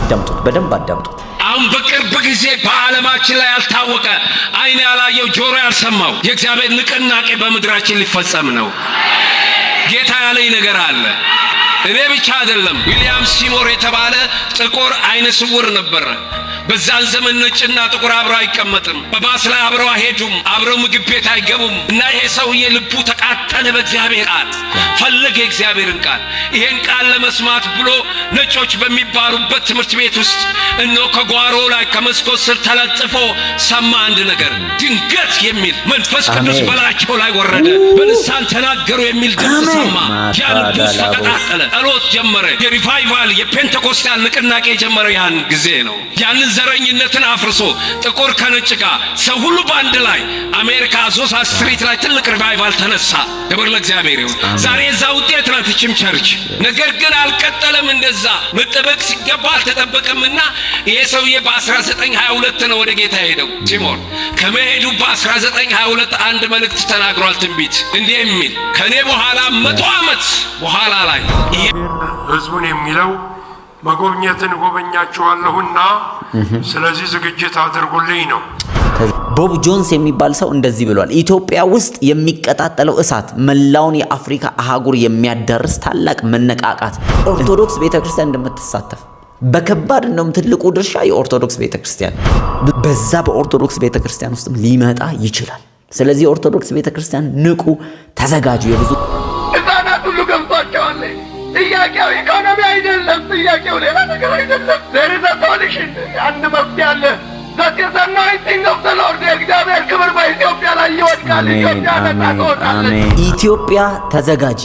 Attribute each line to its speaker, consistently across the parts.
Speaker 1: አዳምጡት፣ በደንብ አዳምጡት።
Speaker 2: አሁን በቅርብ ጊዜ በዓለማችን ላይ ያልታወቀ ዓይን ያላየው ጆሮ ያልሰማው የእግዚአብሔር ንቅናቄ በምድራችን ሊፈጸም ነው። ጌታ ያለኝ ነገር አለ። እኔ ብቻ አይደለም። ዊሊያም ሲሞር የተባለ ጥቁር ዓይነ ስውር ነበር። በዛን ዘመን ነጭና ጥቁር አብረው አይቀመጥም። በባስ ላይ አብረው አይሄዱም። አብረው ምግብ ቤት አይገቡም። እና ይሄ ሰውዬ ልቡ ተቃጠለ። በእግዚአብሔር ቃል ፈለገ፣ የእግዚአብሔርን ቃል። ይሄን ቃል ለመስማት ብሎ ነጮች በሚባሉበት ትምህርት ቤት ውስጥ እነሆ ከጓሮ ላይ ከመስኮት ስር ተለጥፎ ሰማ አንድ ነገር። ድንገት የሚል መንፈስ ቅዱስ በላቸው ላይ ወረደ። በልሳን ተናገሩ የሚል ድምፅ ሰማ። ያ ልቡ ተቃጠለ። ጸሎት ጀመረ። የሪቫይቫል የፔንቴኮስታል ንቅናቄ ጀመረ። ያን ጊዜ ነው። ያንን ዘረኝነትን አፍርሶ ጥቁር ከነጭ ጋር ሰው ሁሉ በአንድ ላይ አሜሪካ አዞሳ ስትሪት ላይ ትልቅ ሪቫይቫል ተነሳ። ክብር ለእግዚአብሔር ይሁን። ዛሬ እዛ ውጤት ናት ይህችም ቸርች። ነገር ግን አልቀጠለም። እንደዛ መጠበቅ ሲገባ አልተጠበቀምና ይሄ ሰውዬ በ1922 ነው ወደ ጌታ ሄደው። ሲሞር ከመሄዱ በ1922 አንድ መልእክት ተናግሯል፣ ትንቢት እንዲህ የሚል ከኔ በኋላ 100 ዓመት በኋላ ላይ
Speaker 3: ህዝቡን የሚለው መጎብኘትን ጎበኛችኋለሁና ስለዚህ ዝግጅት አድርጉልኝ ነው።
Speaker 1: ቦብ ጆንስ የሚባል ሰው እንደዚህ ብሏል። ኢትዮጵያ ውስጥ የሚቀጣጠለው እሳት መላውን የአፍሪካ አህጉር የሚያዳርስ ታላቅ መነቃቃት ኦርቶዶክስ ቤተክርስቲያን እንደምትሳተፍ በከባድ እንደውም ትልቁ ድርሻ የኦርቶዶክስ ቤተክርስቲያን በዛ በኦርቶዶክስ ቤተክርስቲያን ውስጥ ሊመጣ ይችላል። ስለዚህ ኦርቶዶክስ ቤተክርስቲያን ንቁ፣ ተዘጋጁ። የብዙ
Speaker 4: ህፃናት ሁሉ ገብቷቸዋል። ጥያቄው ኢኮኖሚ አይደለም። ጥያቄው ሌላ ነገር አይደለም። ዘርዘ ሶሉሽን አንድ መፍትሄ አለ። የእግዚአብሔር ክብር በኢትዮጵያ ላይ ይወድቃል። ኢትዮጵያ ነጻ ትወጣለች።
Speaker 1: ኢትዮጵያ ተዘጋጂ፣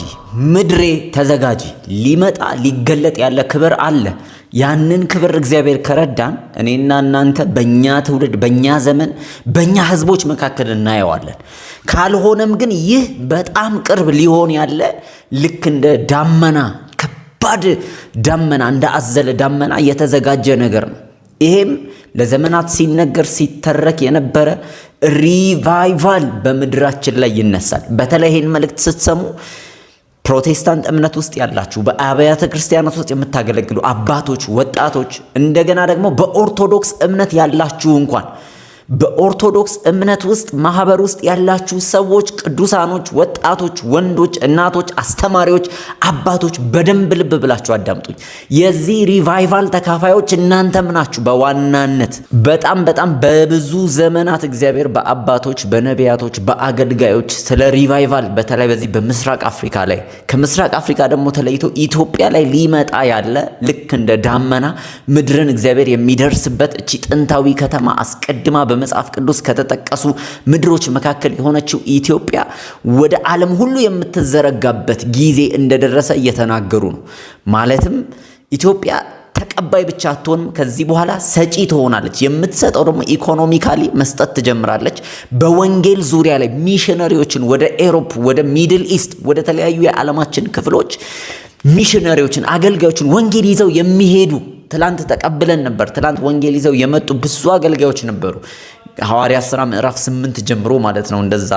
Speaker 1: ምድሬ ተዘጋጂ። ሊመጣ ሊገለጥ ያለ ክብር አለ። ያንን ክብር እግዚአብሔር ከረዳን እኔና እናንተ በእኛ ትውልድ፣ በእኛ ዘመን፣ በእኛ ህዝቦች መካከል እናየዋለን። ካልሆነም ግን ይህ በጣም ቅርብ ሊሆን ያለ ልክ እንደ ዳመና፣ ከባድ ዳመና፣ እንደ አዘለ ዳመና የተዘጋጀ ነገር ነው። ይሄም ለዘመናት ሲነገር ሲተረክ የነበረ ሪቫይቫል በምድራችን ላይ ይነሳል። በተለይ ይህን መልእክት ስትሰሙ ፕሮቴስታንት እምነት ውስጥ ያላችሁ፣ በአብያተ ክርስቲያናት ውስጥ የምታገለግሉ አባቶች፣ ወጣቶች፣ እንደገና ደግሞ በኦርቶዶክስ እምነት ያላችሁ እንኳን በኦርቶዶክስ እምነት ውስጥ ማህበር ውስጥ ያላችሁ ሰዎች፣ ቅዱሳኖች፣ ወጣቶች፣ ወንዶች፣ እናቶች፣ አስተማሪዎች፣ አባቶች በደንብ ልብ ብላችሁ አዳምጡኝ። የዚህ ሪቫይቫል ተካፋዮች እናንተም ናችሁ። በዋናነት በጣም በብዙ ዘመናት እግዚአብሔር በአባቶች፣ በነቢያቶች፣ በአገልጋዮች ስለ ሪቫይቫል በተለይ በዚህ በምስራቅ አፍሪካ ላይ ከምስራቅ አፍሪካ ደግሞ ተለይቶ ኢትዮጵያ ላይ ሊመጣ ያለ ልክ እንደ ዳመና ምድርን እግዚአብሔር የሚደርስበት እቺ ጥንታዊ ከተማ አስቀድማ በመጽሐፍ ቅዱስ ከተጠቀሱ ምድሮች መካከል የሆነችው ኢትዮጵያ ወደ ዓለም ሁሉ የምትዘረጋበት ጊዜ እንደደረሰ እየተናገሩ ነው። ማለትም ኢትዮጵያ ተቀባይ ብቻ አትሆንም፣ ከዚህ በኋላ ሰጪ ትሆናለች። የምትሰጠው ደግሞ ኢኮኖሚካሊ መስጠት ትጀምራለች። በወንጌል ዙሪያ ላይ ሚሽነሪዎችን ወደ ኤሮፕ፣ ወደ ሚድል ኢስት፣ ወደ ተለያዩ የዓለማችን ክፍሎች ሚሽነሪዎችን፣ አገልጋዮችን ወንጌል ይዘው የሚሄዱ ትላንት ተቀብለን ነበር። ትላንት ወንጌል ይዘው የመጡ ብዙ አገልጋዮች ነበሩ። ሐዋርያት ሥራ ምዕራፍ 8 ጀምሮ ማለት ነው። እንደዛ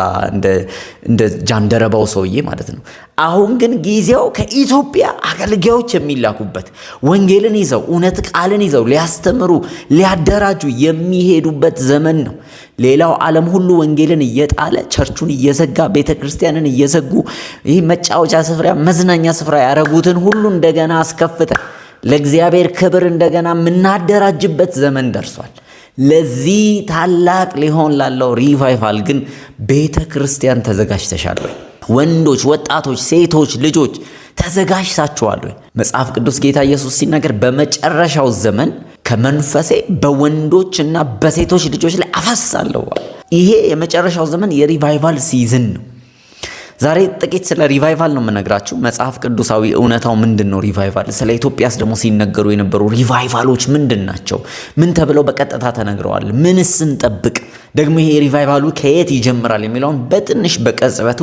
Speaker 1: እንደ ጃንደረባው ሰውዬ ማለት ነው። አሁን ግን ጊዜው ከኢትዮጵያ አገልጋዮች የሚላኩበት ወንጌልን ይዘው እውነት ቃልን ይዘው ሊያስተምሩ ሊያደራጁ የሚሄዱበት ዘመን ነው። ሌላው ዓለም ሁሉ ወንጌልን እየጣለ ቸርቹን እየዘጋ ቤተክርስቲያንን እየዘጉ ይህ መጫወቻ ስፍራ መዝናኛ ስፍራ ያረጉትን ሁሉ እንደገና አስከፍተን ለእግዚአብሔር ክብር እንደገና የምናደራጅበት ዘመን ደርሷል። ለዚህ ታላቅ ሊሆን ላለው ሪቫይቫል ግን ቤተ ክርስቲያን ተዘጋጅተሻል ወይ? ወንዶች፣ ወጣቶች፣ ሴቶች፣ ልጆች ተዘጋጅታችኋል ወይ? መጽሐፍ ቅዱስ ጌታ ኢየሱስ ሲናገር በመጨረሻው ዘመን ከመንፈሴ በወንዶችና በሴቶች ልጆች ላይ አፈሳለሁ። ይሄ የመጨረሻው ዘመን የሪቫይቫል ሲዝን ነው። ዛሬ ጥቂት ስለ ሪቫይቫል ነው የምነግራችሁ። መጽሐፍ ቅዱሳዊ እውነታው ምንድነው? ሪቫይቫል ስለ ኢትዮጵያስ ደግሞ ሲነገሩ የነበሩ ሪቫይቫሎች ምንድን ናቸው? ምን ተብለው በቀጥታ ተነግረዋል? ምንስ እንጠብቅ? ደግሞ ይሄ ሪቫይቫሉ ከየት ይጀምራል የሚለውን በትንሽ በቀጽበቱ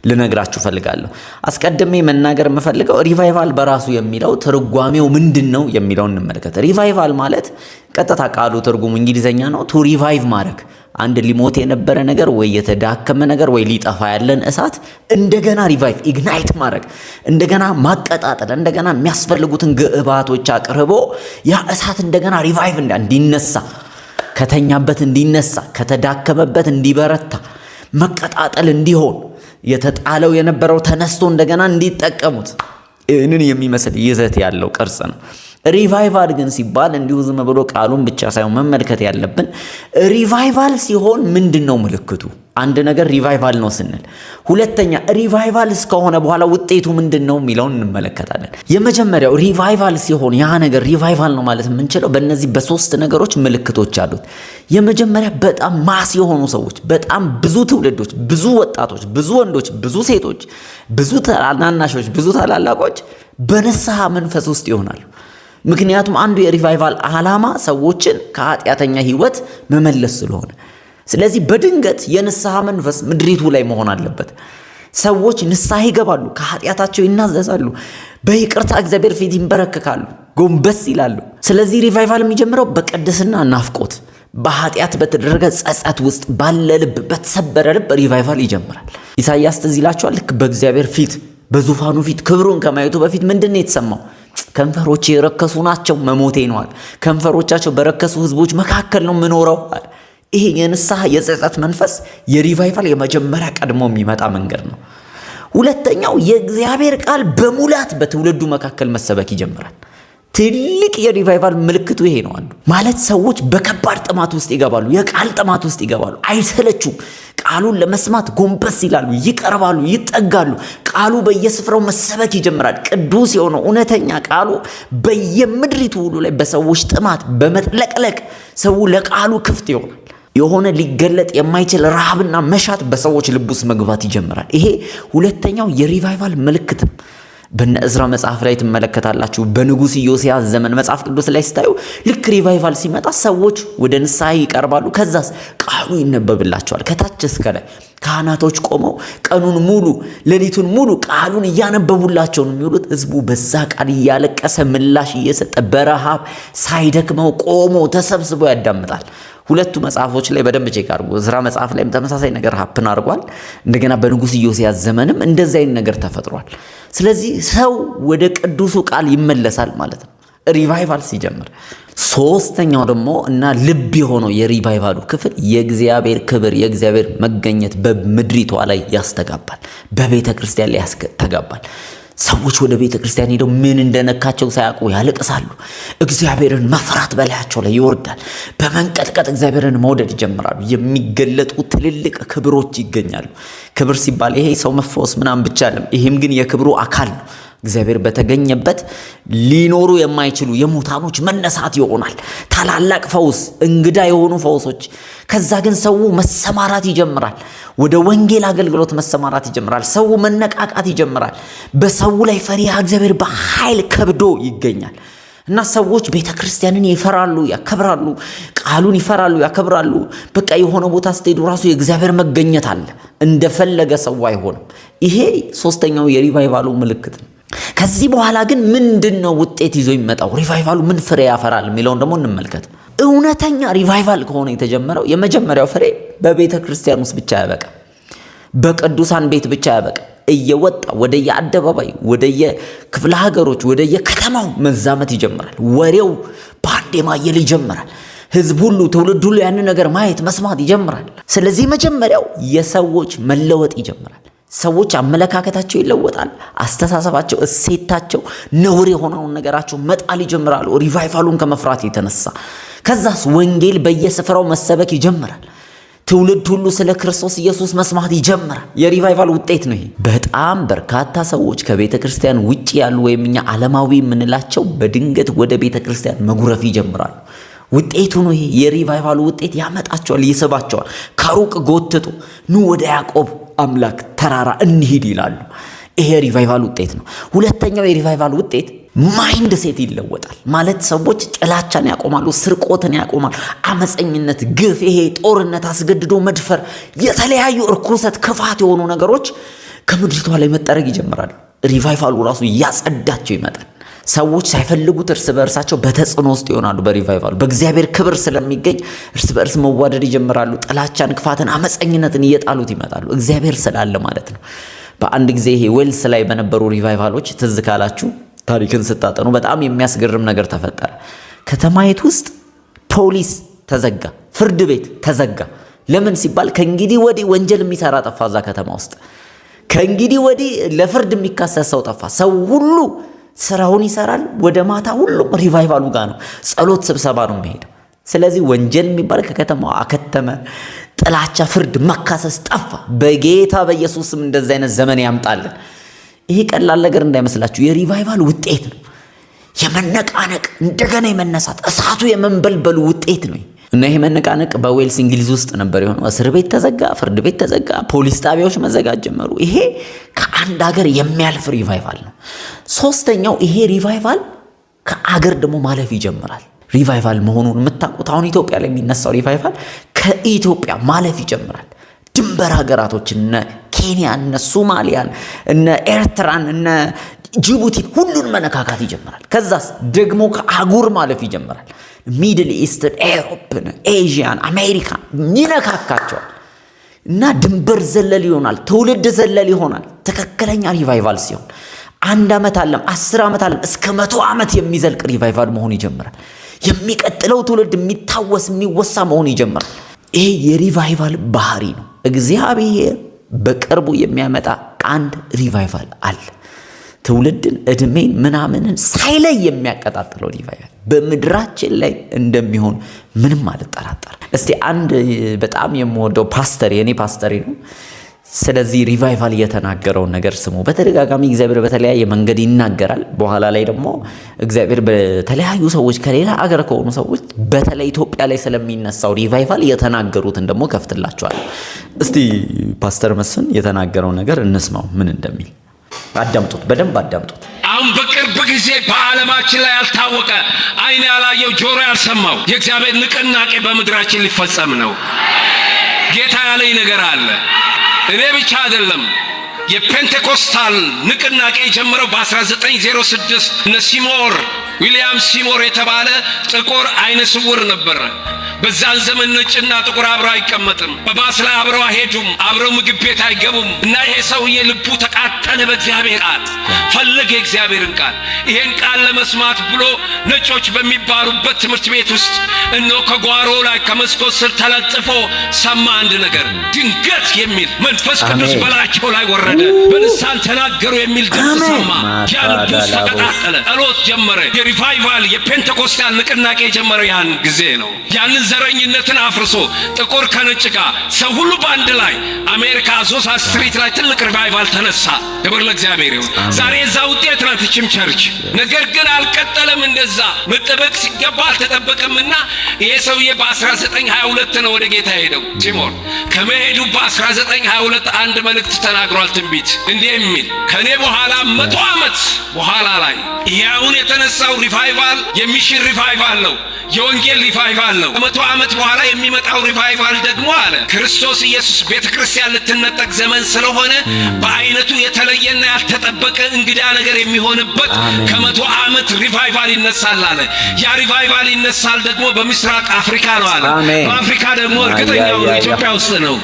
Speaker 1: ልነግራችሁ ፈልጋለሁ። አስቀድሜ መናገር የምፈልገው ሪቫይቫል በራሱ የሚለው ትርጓሜው ምንድነው የሚለውን እንመልከት። ሪቫይቫል ማለት ቀጥታ ቃሉ ትርጉሙ እንግሊዘኛ ነው። ቱ ሪቫይቭ ማድረግ፣ አንድ ሊሞት የነበረ ነገር ወይ የተዳከመ ነገር ወይ ሊጠፋ ያለን እሳት እንደገና ሪቫይቭ ኢግናይት ማድረግ እንደገና ማቀጣጠል እንደገና የሚያስፈልጉትን ግብአቶች አቅርቦ ያ እሳት እንደገና ሪቫይቭ እንዲነሳ ከተኛበት እንዲነሳ ከተዳከመበት እንዲበረታ መቀጣጠል እንዲሆን የተጣለው የነበረው ተነስቶ እንደገና እንዲጠቀሙት ይህንን የሚመስል ይዘት ያለው ቅርጽ ነው። ሪቫይቫል ግን ሲባል እንዲሁ ዝም ብሎ ቃሉን ብቻ ሳይሆን መመልከት ያለብን ሪቫይቫል ሲሆን ምንድነው ምልክቱ? አንድ ነገር ሪቫይቫል ነው ስንል፣ ሁለተኛ ሪቫይቫል እስከሆነ በኋላ ውጤቱ ምንድነው የሚለውን እንመለከታለን። የመጀመሪያው ሪቫይቫል ሲሆን ያ ነገር ሪቫይቫል ነው ማለት የምንችለው በእነዚህ በሶስት ነገሮች ምልክቶች አሉት። የመጀመሪያ በጣም ማስ የሆኑ ሰዎች፣ በጣም ብዙ ትውልዶች፣ ብዙ ወጣቶች፣ ብዙ ወንዶች፣ ብዙ ሴቶች፣ ብዙ ታናናሾች፣ ብዙ ታላላቆች በንስሐ መንፈስ ውስጥ ይሆናሉ። ምክንያቱም አንዱ የሪቫይቫል ዓላማ ሰዎችን ከኃጢአተኛ ህይወት መመለስ ስለሆነ፣ ስለዚህ በድንገት የንስሐ መንፈስ ምድሪቱ ላይ መሆን አለበት። ሰዎች ንስሐ ይገባሉ፣ ከኃጢአታቸው ይናዘዛሉ፣ በይቅርታ እግዚአብሔር ፊት ይንበረከካሉ፣ ጎንበስ ይላሉ። ስለዚህ ሪቫይቫል የሚጀምረው በቅድስና ናፍቆት፣ በኃጢአት በተደረገ ጸጸት ውስጥ ባለ ልብ፣ በተሰበረ ልብ ሪቫይቫል ይጀምራል። ኢሳይያስ ትዝ ይላችኋል። ልክ በእግዚአብሔር ፊት በዙፋኑ ፊት ክብሩን ከማየቱ በፊት ምንድነው የተሰማው? ከንፈሮቼ የረከሱ ናቸው፣ መሞቴ ነዋል። ከንፈሮቻቸው በረከሱ ህዝቦች መካከል ነው የምኖረው። ይሄ የንስሐ የጸጸት መንፈስ የሪቫይቫል የመጀመሪያ ቀድሞ የሚመጣ መንገድ ነው። ሁለተኛው የእግዚአብሔር ቃል በሙላት በትውልዱ መካከል መሰበክ ይጀምራል። ትልቅ የሪቫይቫል ምልክቱ ይሄ ነው። አንዱ ማለት ሰዎች በከባድ ጥማት ውስጥ ይገባሉ፣ የቃል ጥማት ውስጥ ይገባሉ፣ አይሰለቹም። ቃሉን ለመስማት ጎንበስ ይላሉ፣ ይቀርባሉ፣ ይጠጋሉ። ቃሉ በየስፍራው መሰበክ ይጀምራል። ቅዱስ የሆነው እውነተኛ ቃሉ በየምድሪቱ ሁሉ ላይ በሰዎች ጥማት በመጥለቅለቅ ሰው ለቃሉ ክፍት ይሆናል። የሆነ ሊገለጥ የማይችል ረሃብና መሻት በሰዎች ልብ ውስጥ መግባት ይጀምራል። ይሄ ሁለተኛው የሪቫይቫል ምልክትም በነ ዕዝራ መጽሐፍ ላይ ትመለከታላችሁ። በንጉሥ ኢዮስያስ ዘመን መጽሐፍ ቅዱስ ላይ ስታዩ ልክ ሪቫይቫል ሲመጣ ሰዎች ወደ ንስሐ ይቀርባሉ። ከዛስ ቃሉ ይነበብላቸዋል ከታች እስከ ላይ። ካህናቶች ቆመው ቀኑን ሙሉ ሌሊቱን ሙሉ ቃሉን እያነበቡላቸው ነው የሚውሉት። ህዝቡ በዛ ቃል እያለቀሰ ምላሽ እየሰጠ በረሃብ ሳይደክመው ቆሞ ተሰብስቦ ያዳምጣል። ሁለቱ መጽሐፎች ላይ በደንብ ቼክ አድርጉ። ዕዝራ መጽሐፍ ላይም ተመሳሳይ ነገር ሀፕን አድርጓል። እንደገና በንጉሥ ኢዮስያስ ዘመንም እንደዚህ አይነት ነገር ተፈጥሯል። ስለዚህ ሰው ወደ ቅዱሱ ቃል ይመለሳል ማለት ነው ሪቫይቫል ሲጀምር። ሶስተኛው ደግሞ እና ልብ የሆነው የሪቫይቫሉ ክፍል የእግዚአብሔር ክብር የእግዚአብሔር መገኘት በምድሪቷ ላይ ያስተጋባል፣ በቤተ ክርስቲያን ላይ ያስተጋባል። ሰዎች ወደ ቤተ ክርስቲያን ሄደው ምን እንደነካቸው ሳያውቁ ያለቅሳሉ። እግዚአብሔርን መፍራት በላያቸው ላይ ይወርዳል። በመንቀጥቀጥ እግዚአብሔርን መውደድ ይጀምራሉ። የሚገለጡ ትልልቅ ክብሮች ይገኛሉ። ክብር ሲባል ይሄ ሰው መፈወስ ምናምን ብቻ አይደለም። ይሄም ግን የክብሩ አካል ነው። እግዚአብሔር በተገኘበት ሊኖሩ የማይችሉ የሙታኖች መነሳት ይሆናል። ታላላቅ ፈውስ፣ እንግዳ የሆኑ ፈውሶች። ከዛ ግን ሰው መሰማራት ይጀምራል። ወደ ወንጌል አገልግሎት መሰማራት ይጀምራል። ሰው መነቃቃት ይጀምራል። በሰው ላይ ፈሪሃ እግዚአብሔር በኃይል ከብዶ ይገኛል። እና ሰዎች ቤተ ክርስቲያንን ይፈራሉ፣ ያከብራሉ። ቃሉን ይፈራሉ፣ ያከብራሉ። በቃ የሆነ ቦታ ስትሄዱ ራሱ የእግዚአብሔር መገኘት አለ። እንደፈለገ ሰው አይሆንም። ይሄ ሶስተኛው የሪቫይቫሉ ምልክት ነው። ከዚህ በኋላ ግን ምንድነው ውጤት ይዞ የሚመጣው? ሪቫይቫሉ ምን ፍሬ ያፈራል የሚለውን ደግሞ እንመልከት። እውነተኛ ሪቫይቫል ከሆነ የተጀመረው የመጀመሪያው ፍሬ በቤተ ክርስቲያን ውስጥ ብቻ ያበቃ፣ በቅዱሳን ቤት ብቻ ያበቃ። እየወጣ ወደየ አደባባይ፣ ወደየ ክፍለ ሀገሮች፣ ወደየ ከተማው መዛመት ይጀምራል። ወሬው በአንዴ ማየል ይጀምራል። ህዝብ ሁሉ፣ ትውልድ ሁሉ ያን ነገር ማየት መስማት ይጀምራል። ስለዚህ መጀመሪያው የሰዎች መለወጥ ይጀምራል። ሰዎች አመለካከታቸው ይለወጣል። አስተሳሰባቸው፣ እሴታቸው፣ ነውር የሆነውን ነገራቸው መጣል ይጀምራሉ ሪቫይቫሉን ከመፍራት የተነሳ። ከዛስ ወንጌል በየስፍራው መሰበክ ይጀምራል። ትውልድ ሁሉ ስለ ክርስቶስ ኢየሱስ መስማት ይጀምራል። የሪቫይቫል ውጤት ነው ይሄ። በጣም በርካታ ሰዎች ከቤተ ክርስቲያን ውጪ ያሉ ወይም እኛ ዓለማዊ የምንላቸው በድንገት ወደ ቤተ ክርስቲያን መጉረፍ ይጀምራሉ። ውጤቱ ነው ይሄ። የሪቫይቫሉ ውጤት ያመጣቸዋል፣ ይስባቸዋል። ከሩቅ ጎትቶ ኑ ወደ ያዕቆብ አምላክ ተራራ እንሂድ ይላሉ። ይሄ ሪቫይቫል ውጤት ነው። ሁለተኛው የሪቫይቫል ውጤት ማይንድ ሴት ይለወጣል። ማለት ሰዎች ጥላቻን ያቆማሉ፣ ስርቆትን ያቆማሉ፣ አመፀኝነት፣ ግፍ፣ ይሄ ጦርነት፣ አስገድዶ መድፈር፣ የተለያዩ እርኩሰት፣ ክፋት የሆኑ ነገሮች ከምድሪቷ ላይ መጠረግ ይጀምራሉ። ሪቫይቫሉ ራሱ እያጸዳቸው ይመጣል። ሰዎች ሳይፈልጉት እርስ በእርሳቸው በተጽዕኖ ውስጥ ይሆናሉ። በሪቫይቫሉ በእግዚአብሔር ክብር ስለሚገኝ እርስ በእርስ መዋደድ ይጀምራሉ። ጥላቻን፣ ክፋትን፣ አመፀኝነትን እየጣሉት ይመጣሉ። እግዚአብሔር ስላለ ማለት ነው። በአንድ ጊዜ ይሄ ዌልስ ላይ በነበሩ ሪቫይቫሎች ትዝ ካላችሁ ታሪክን ስታጠኑ በጣም የሚያስገርም ነገር ተፈጠረ። ከተማይቱ ውስጥ ፖሊስ ተዘጋ፣ ፍርድ ቤት ተዘጋ። ለምን ሲባል ከእንግዲህ ወዲህ ወንጀል የሚሰራ ጠፋ። እዛ ከተማ ውስጥ ከእንግዲህ ወዲህ ለፍርድ የሚካሰስ ሰው ጠፋ። ሰው ሁሉ ስራውን ይሰራል። ወደ ማታ ሁሉም ሪቫይቫሉ ጋር ነው፣ ጸሎት፣ ስብሰባ ነው የሚሄደው። ስለዚህ ወንጀል የሚባል ከከተማው አከተመ። ጥላቻ፣ ፍርድ፣ መካሰስ ጠፋ። በጌታ በኢየሱስ ስም እንደዚህ አይነት ዘመን ያምጣልን። ይሄ ቀላል ነገር እንዳይመስላችሁ የሪቫይቫል ውጤት ነው። የመነቃነቅ እንደገና የመነሳት እሳቱ የመንበልበሉ ውጤት ነው። እና ይሄ መነቃነቅ በዌልስ እንግሊዝ ውስጥ ነበር የሆነው። እስር ቤት ተዘጋ፣ ፍርድ ቤት ተዘጋ፣ ፖሊስ ጣቢያዎች መዘጋት ጀመሩ። ይሄ ከአንድ ሀገር የሚያልፍ ሪቫይቫል ነው። ሶስተኛው ይሄ ሪቫይቫል ከአገር ደግሞ ማለፍ ይጀምራል። ሪቫይቫል መሆኑን የምታውቁት አሁን ኢትዮጵያ ላይ የሚነሳው ሪቫይቫል ከኢትዮጵያ ማለፍ ይጀምራል። ድንበር ሀገራቶች እነ ኬንያ፣ እነ ሶማሊያን፣ እነ ኤርትራን፣ እነ ጅቡቲን ሁሉን መነካካት ይጀምራል። ከዛስ ደግሞ ከአህጉር ማለፍ ይጀምራል። ሚድል ኢስትን፣ ኤሮፕን፣ ኤዥያን፣ አሜሪካን ይነካካቸዋል እና ድንበር ዘለል ይሆናል። ትውልድ ዘለል ይሆናል። ትክክለኛ ሪቫይቫል ሲሆን 1 ዓመት አለም 10 ዓመት አለም እስከ 100 ዓመት የሚዘልቅ ሪቫይቫል መሆን ይጀምራል። የሚቀጥለው ትውልድ የሚታወስ የሚወሳ መሆን ይጀምራል። ይሄ የሪቫይቫል ባህሪ ነው። እግዚአብሔር በቅርቡ የሚያመጣ አንድ ሪቫይቫል አለ። ትውልድን፣ እድሜን፣ ምናምንን ሳይለይ የሚያቀጣጥለው ሪቫይቫል በምድራችን ላይ እንደሚሆን ምንም አልጠራጠርም። እስቲ አንድ በጣም የምወደው ፓስተር፣ የኔ ፓስተር ነው፣ ስለዚህ ሪቫይቫል የተናገረውን ነገር ስሙ። በተደጋጋሚ እግዚአብሔር በተለያየ መንገድ ይናገራል። በኋላ ላይ ደግሞ እግዚአብሔር በተለያዩ ሰዎች ከሌላ አገር ከሆኑ ሰዎች በተለይ ኢትዮጵያ ላይ ስለሚነሳው ሪቫይቫል የተናገሩትን ደግሞ ከፍትላቸዋል። እስቲ ፓስተር መስፍን የተናገረው ነገር እንስማው ምን እንደሚል። አዳምጡት፣ በደንብ አዳምጡት።
Speaker 2: አሁን በቅርብ ጊዜ በዓለማችን ላይ ያልታወቀ ዓይን ያላየው ጆሮ ያልሰማው የእግዚአብሔር ንቅናቄ በምድራችን ሊፈጸም ነው። ጌታ ያለኝ ነገር አለ። እኔ ብቻ አይደለም። የፔንቴኮስታል ንቅናቄ የጀመረው በ1906 እነ ዊሊያም ሲሞር የተባለ ጥቁር አይነ ስውር ነበር። በዛን ዘመን ነጭና ጥቁር አብረው አይቀመጥም። በባስ ላይ አብረው አይሄዱም። አብረው ምግብ ቤት አይገቡም። እና ይሄ ሰውዬ ልቡ ተቃጠለ። በእግዚአብሔር ቃል ፈለገ፣ የእግዚአብሔርን ቃል። ይሄን ቃል ለመስማት ብሎ ነጮች በሚባሉበት ትምህርት ቤት ውስጥ እነሆ ከጓሮ ላይ ከመስኮት ስር ተለጥፎ ሰማ አንድ ነገር። ድንገት የሚል መንፈስ ቅዱስ በላቸው ላይ ወረደ። በልሳን ተናገሩ የሚል ድምፅ ሰማ። ያ ልቡ ተቃጠለ። ጸሎት ጀመረ። የሪቫይቫል የፔንቴኮስታል ንቅናቄ የጀመረ ያን ጊዜ ነው። ያንን ዘረኝነትን አፍርሶ ጥቁር ከነጭ ጋር ሰው ሁሉ በአንድ ላይ አሜሪካ አዞሳ ስትሪት ላይ ትልቅ ሪቫይቫል ተነሳ። ክብር ለእግዚአብሔር ይሁን። ዛሬ እዛ ውጤት ናት ይህችም ቸርች። ነገር ግን አልቀጠለም። እንደዛ መጠበቅ ሲገባ አልተጠበቀምና ይሄ ሰውዬ በ1922 ነው ወደ ጌታ ሄደው። ሲሞር ከመሄዱ በ1922 አንድ መልእክት ተናግሯል፣ ትንቢት እንዲህ የሚል ከኔ በኋላ 100 ዓመት በኋላ ላይ ይሄ አሁን የተነሳው ሪቫይቫል የሚሽን ሪቫይቫል ነው፣ የወንጌል ሪቫይቫል ነው። ከ100 ዓመት በኋላ የሚመጣው ሪቫይቫል ደግሞ አለ ክርስቶስ ኢየሱስ ቤተክርስቲያን ልትነጠቅ ዘመን ስለሆነ በአይነቱ የተለየና ያልተጠበቀ እንግዳ ነገር የሚሆንበት ከ100 ዓመት ሪቫይቫል ይነሳል አለ። ያ ሪቫይቫል ይነሳል ደግሞ በምስራቅ አፍሪካ ነው አለ። በአፍሪካ ደግሞ እርግጠኛው ኢትዮጵያ ውስጥ ነው።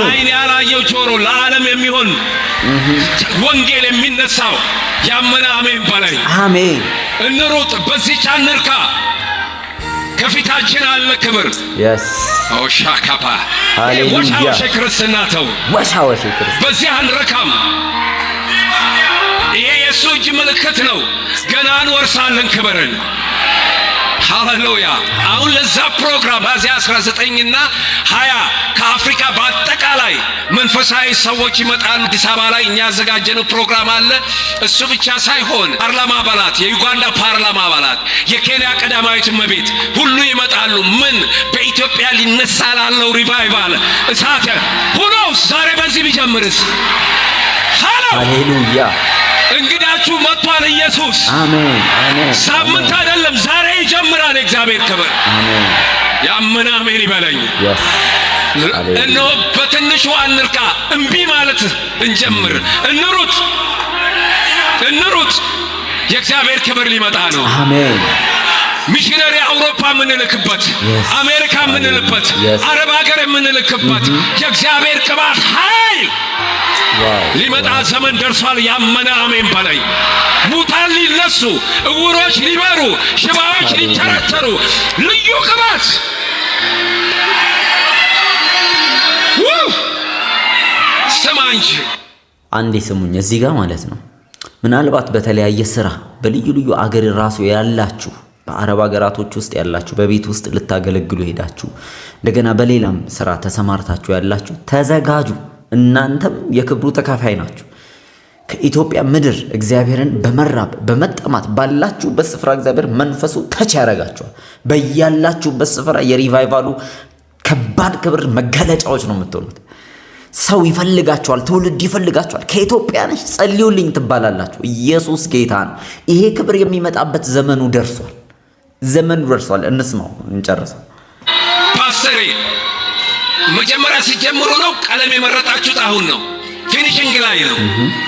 Speaker 2: አይን ያላየው ጆሮ ለዓለም የሚሆን ወንጌል የሚነሳው ያመነ አሜን በላይ። አሜን። እንሩጥ፣ በዚህች አንርካ። ከፊታችን አለ ክብር። ኦሻካፓ ወሻወሽ ክርስትና ተው፣ ወሻወሽ ክርስትና በዚህ አንረካም። ይሄ የእሱ እጅ ምልክት ነው። ገና እንወርሳለን ክብርን። ሃሌሉያ። አሁን ለዛ ፕሮግራም በዚያ 19ና 20 ከአፍሪካ በአጠቃላይ መንፈሳዊ ሰዎች ይመጣሉ። አዲስ አበባ ላይ እኛ ያዘጋጀነው ፕሮግራም አለ። እሱ ብቻ ሳይሆን ፓርላማ አባላት፣ የዩጋንዳ ፓርላማ አባላት፣ የኬንያ ቀዳማዊት እመቤት ሁሉ ይመጣሉ። ምን በኢትዮጵያ ሊነሳ ላለው ሪቫይቫል እሳት ሁኖስ ዛሬ በዚህ ቢጀምርስ? ሃሌሉያ። እንግዳችሁ መጥቷል ኢየሱስ። አሜን አሜን። ሳምንት አይደለም ዛሬ ይጀምራል እግዚአብሔር ክብር። አሜን። ያመነ አሜን ይበለኝ። እነሆ በትንሹ አንርካ፣ እምቢ ማለት እንጀምር። እንሩጥ እንሩጥ። የእግዚአብሔር ክብር ሊመጣ ነው።
Speaker 1: አሜን።
Speaker 2: ሚሽነሪ አውሮፓ የምንልክበት፣ አሜሪካ የምንልክበት፣ አረብ ሀገር የምንልክበት የእግዚአብሔር ቅባት ኃይል ሊመጣ ዘመን ደርሷል። ያመነ አሜን በለኝ። ሙታን ሊነሱ፣ እውሮች ሊበሩ፣ ሽባዎች ሊተረተሩ ልዩ ቅባት ስማ እንጂ
Speaker 1: አንዴ ስሙኝ እዚህ ጋር ማለት ነው። ምናልባት በተለያየ ስራ በልዩ ልዩ አገር ራሱ ያላችሁ በአረብ ሀገራቶች ውስጥ ያላችሁ በቤት ውስጥ ልታገለግሉ ሄዳችሁ እንደገና በሌላም ስራ ተሰማርታችሁ ያላችሁ ተዘጋጁ። እናንተም የክብሩ ተካፋይ ናችሁ። ከኢትዮጵያ ምድር እግዚአብሔርን በመራብ በመጠማት ባላችሁበት ስፍራ እግዚአብሔር መንፈሱ ተች ያደርጋችኋል። በያላችሁበት ስፍራ የሪቫይቫሉ ከባድ ክብር መገለጫዎች ነው የምትሆኑት። ሰው ይፈልጋችኋል፣ ትውልድ ይፈልጋችኋል። ከኢትዮጵያ ነሽ ጸልዩልኝ ትባላላችሁ። ኢየሱስ ጌታ ነው። ይሄ ክብር የሚመጣበት ዘመኑ ደርሷል። ዘመኑ ደርሷል። እንስማው፣ እንጨርሰው።
Speaker 2: ፓስተሬ መጀመሪያ ሲጀምሩ ነው ቀለም የመረጣችሁት፣ አሁን ነው ፊኒሽንግ ላይ ነው።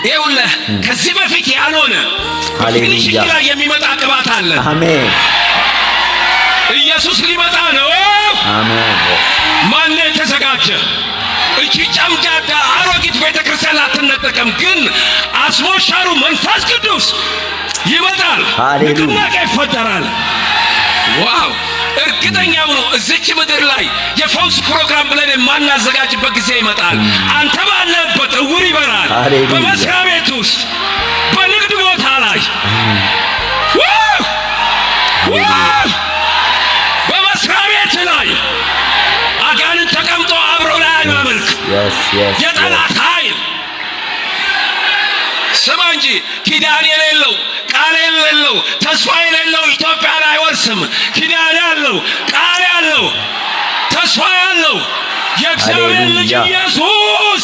Speaker 2: ይኸውልህ ከዚህ በፊት ያልሆነ ፊኒሽንግ ላይ የሚመጣ ቅባት አለ።
Speaker 1: አሜን።
Speaker 2: ኢየሱስ ሊመጣ ነው።
Speaker 1: አሜን።
Speaker 2: ማን የተዘጋጀ? እቺ ጫምጃዳ አሮጊት ቤተክርስቲያን አትነጠቀም፣ ግን አስሞሻሩ መንፈስ ቅዱስ ይመጣል። ንቅናቄ ይፈጠራል። ዋው! እርግጠኛው ነው እዚች ምድር ላይ የፈውስ ፕሮግራም ብለን የማናዘጋጅበት ጊዜ ይመጣል። አንተ ባለበት እውር ይበራል። በመስሪያ ቤት ውስጥ፣ በንግድ ቦታ ላይ በመስሪያ ቤት ላይ አጋንንት ተቀምጦ አብሮ ላይ አያመልክ የጠላት ኃይል ስማ እንጂ ኪዳን የሌለው ቃል የሌለው ተስፋ የሌለው ኢትዮጵያ ላይ አይወርስም። ኪዳን ያለው ቃል ያለው ተስፋ ያለው የእግዚአብሔር ልጅ ኢየሱስ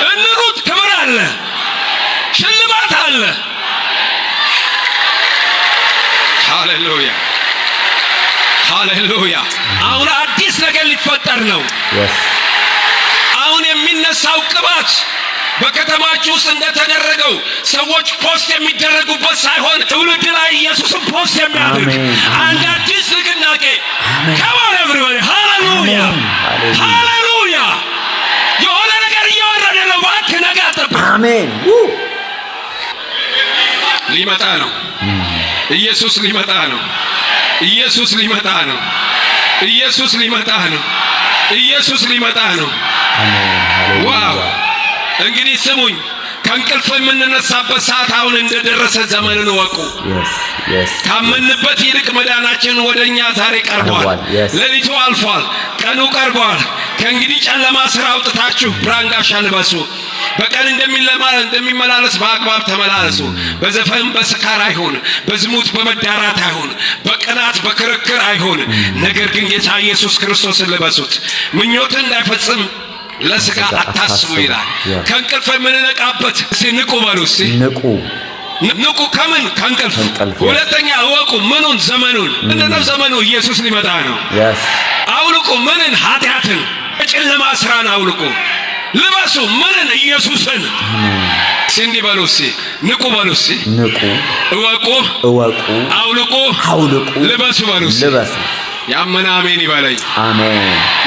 Speaker 2: እንሩጥ። ክብር አለ፣ ሽልማት አለ። ሃሌሉያ ሃሌሉያ። አሁን አዲስ ነገር ሊፈጠር ነው። አሁን የሚነሳው ቅባት በከተማችሁ ውስጥ እንደተደረገው ሰዎች ፖስት የሚደረጉበት ሳይሆን ትውልድ ላይ ኢየሱስን ፖስት የሚያደርግ አንድ አዲስ ንቅናቄ ከማን everybody ሃሌሉያ ሃሌሉያ። የሆነ ነገር እየወረደ ነው። እባክህ ነገ አትጠብቅ።
Speaker 1: አሜን።
Speaker 2: ሊመጣ ነው። ኢየሱስ ሊመጣ ነው። ኢየሱስ ሊመጣ ነው። ኢየሱስ ሊመጣ ነው። ኢየሱስ ሊመጣ ነው። ዋው! እንግዲህ ስሙኝ፣ ከእንቅልፍ የምንነሳበት ሰዓት አሁን እንደደረሰ ዘመንን ወቁ። ካመንበት ይልቅ መዳናችን ወደኛ ዛሬ ቀርቧል። ሌሊቱ አልፏል፣ ቀኑ ቀርቧል። ከእንግዲህ ጨለማ ስራ አውጥታችሁ ብርሃን ጋሻ ልበሱ። በቀን እንደሚመላለስ በአግባብ ተመላለሱ። በዘፈን በስካር አይሆን፣ በዝሙት በመዳራት አይሆን፣ በቅናት በክርክር አይሆን። ነገር ግን ጌታ ኢየሱስ ክርስቶስን ልበሱት። ምኞትን እንዳይፈጽም ለስጋ አታስቡ ይላል። ከእንቅልፍ የምንነቃበት ንቁ በሉ እስቲ። ንቁ ከምን? ከእንቅልፍ። ሁለተኛ እወቁ ምኑን? ዘመኑን። ምንድነው ዘመኑ? ኢየሱስ ሊመጣ ነው። አውልቁ ምንን? ኃጢአትን፣ የጨለማ ስራን አውልቁ። ልበሱ ምንን? ኢየሱስን። እንዲህ በሉ እስቲ፣ ንቁ በሉ እስቲ።
Speaker 1: ንቁ፣
Speaker 2: እወቁ፣ አውልቁ፣ ልበሱ በሉ እስቲ። ያመነ አሜን ይበለኝ።
Speaker 1: አሜን።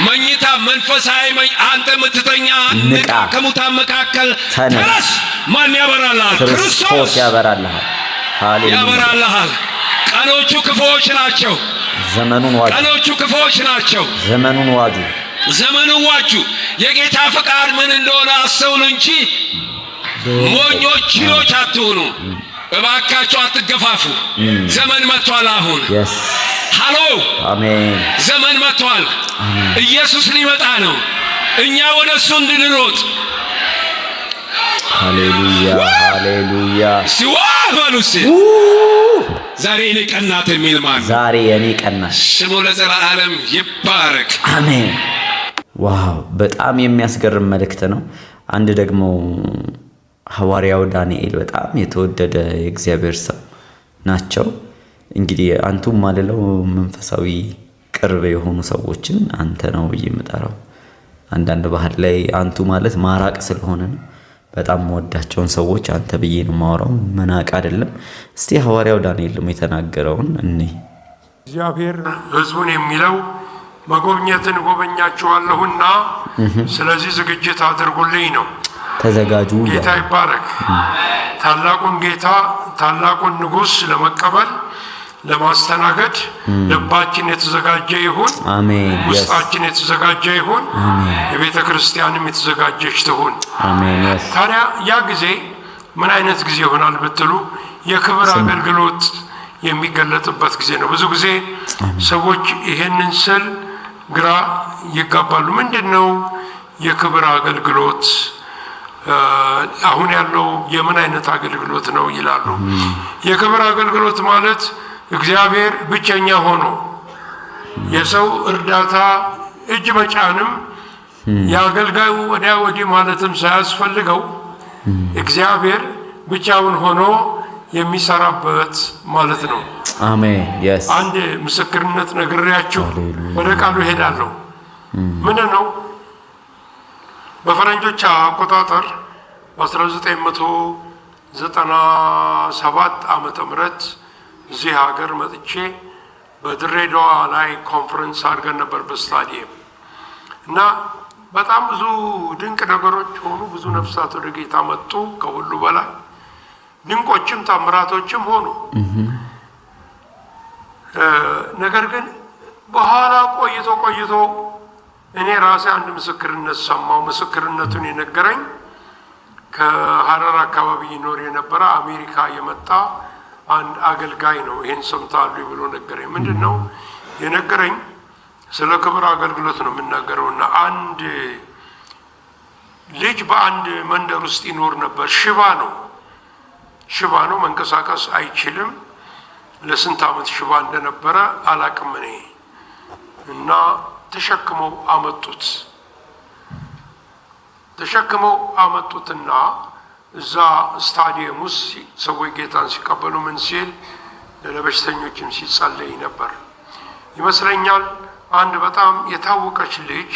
Speaker 2: መኝታ መንፈሳዊ አንተ የምትተኛ ንቃ፣ ከሙታን መካከል ተነስ። ማን ያበራልሃል? ክርስቶስ
Speaker 1: ያበራልሃል። ሃሌሉያ
Speaker 2: ያበራልሃል። ቀኖቹ ክፉዎች ናቸው።
Speaker 1: ዘመኑን ዋጁ።
Speaker 2: ቀኖቹ ክፉዎች ናቸው።
Speaker 1: ዘመኑን ዋጁ።
Speaker 2: ዘመኑን ዋጁ። የጌታ ፍቃድ ምን እንደሆነ አስተውሉ እንጂ ሞኞች ጅሎች አትሁኑ። እባካችሁ አትገፋፉ። ዘመን መጥቷል። አሁን ሃሎ
Speaker 1: አሜን።
Speaker 2: ዘመን መጥቷል። ኢየሱስ ሊመጣ ነው። እኛ ወደ እሱ እንድንሮጥ
Speaker 1: ሃሌሉያ ሃሌሉያ።
Speaker 2: ሲዋህ በሉ እስቲ። ዛሬ እኔ ቀናት የሚል ማን?
Speaker 1: ዛሬ እኔ ቀናት።
Speaker 2: ስሙ ለዘላለም ይባረክ።
Speaker 1: አሜን። ዋው! በጣም የሚያስገርም መልእክት ነው። አንድ ደግሞ ሐዋርያው ዳንኤል በጣም የተወደደ የእግዚአብሔር ሰው ናቸው። እንግዲህ አንቱም ማለለው መንፈሳዊ ቅርብ የሆኑ ሰዎችን አንተ ነው የምጠራው። አንዳንድ ባህል ላይ አንቱ ማለት ማራቅ ስለሆነ ነው። በጣም ወዳቸውን ሰዎች አንተ ብዬ ነው ማወራው፣ መናቅ አይደለም። እስቲ ሐዋርያው ዳንኤል ደግሞ የተናገረውን
Speaker 3: እግዚአብሔር ሕዝቡን የሚለው መጎብኘትን ጎበኛችኋለሁና ስለዚህ ዝግጅት አድርጉልኝ ነው።
Speaker 1: ተዘጋጁ።
Speaker 3: ጌታ ይባረክ። ታላቁን ጌታ ታላቁን ንጉሥ ለመቀበል ለማስተናገድ ልባችን የተዘጋጀ ይሁን።
Speaker 1: አሜን።
Speaker 3: ውስጣችን የተዘጋጀ ይሁን። የቤተ ክርስቲያንም የተዘጋጀች ትሁን።
Speaker 1: አሜን።
Speaker 3: ታዲያ ያ ጊዜ ምን አይነት ጊዜ ይሆናል ብትሉ የክብር አገልግሎት የሚገለጥበት ጊዜ ነው። ብዙ ጊዜ ሰዎች ይሄንን ስል ግራ ይጋባሉ። ምንድነው የክብር አገልግሎት? አሁን ያለው የምን አይነት አገልግሎት ነው ይላሉ። የክብር አገልግሎት ማለት እግዚአብሔር ብቸኛ ሆኖ የሰው እርዳታ እጅ መጫንም የአገልጋዩ ወዲያ ወዲህ ማለትም ሳያስፈልገው እግዚአብሔር ብቻውን ሆኖ የሚሰራበት ማለት ነው።
Speaker 1: አሜን።
Speaker 3: አንድ ምስክርነት ነግሬያችሁ ወደ ቃሉ እሄዳለሁ። ምንድነው? በፈረንጆች አቆጣጠር በ1997 ዓመተ ምህረት እዚህ ሀገር መጥቼ በድሬዳዋ ላይ ኮንፈረንስ አድርገን ነበር በስታዲየም እና በጣም ብዙ ድንቅ ነገሮች ሆኑ። ብዙ ነፍሳት ወደ ጌታ መጡ። ከሁሉ በላይ ድንቆችም ታምራቶችም ሆኑ። ነገር ግን በኋላ ቆይቶ እኔ ራሴ አንድ ምስክርነት ሰማው። ምስክርነቱን የነገረኝ ከሐረር አካባቢ ይኖር የነበረ አሜሪካ የመጣ አንድ አገልጋይ ነው። ይሄን ሰምታሉ ብሎ ነገረኝ። ምንድነው የነገረኝ? ስለ ክብር አገልግሎት ነው የምናገረውና አንድ ልጅ በአንድ መንደር ውስጥ ይኖር ነበር። ሽባ ነው፣ መንቀሳቀስ አይችልም። ለስንት ዓመት ሽባ እንደነበረ አላቅም እኔ እና ተሸክመው አመጡትና እዛ ስታዲየም ውስጥ ሰዎች ጌታን ሲቀበሉ ምን ሲል ለበሽተኞችም ሲጸለይ ነበር ይመስለኛል። አንድ በጣም የታወቀች ልጅ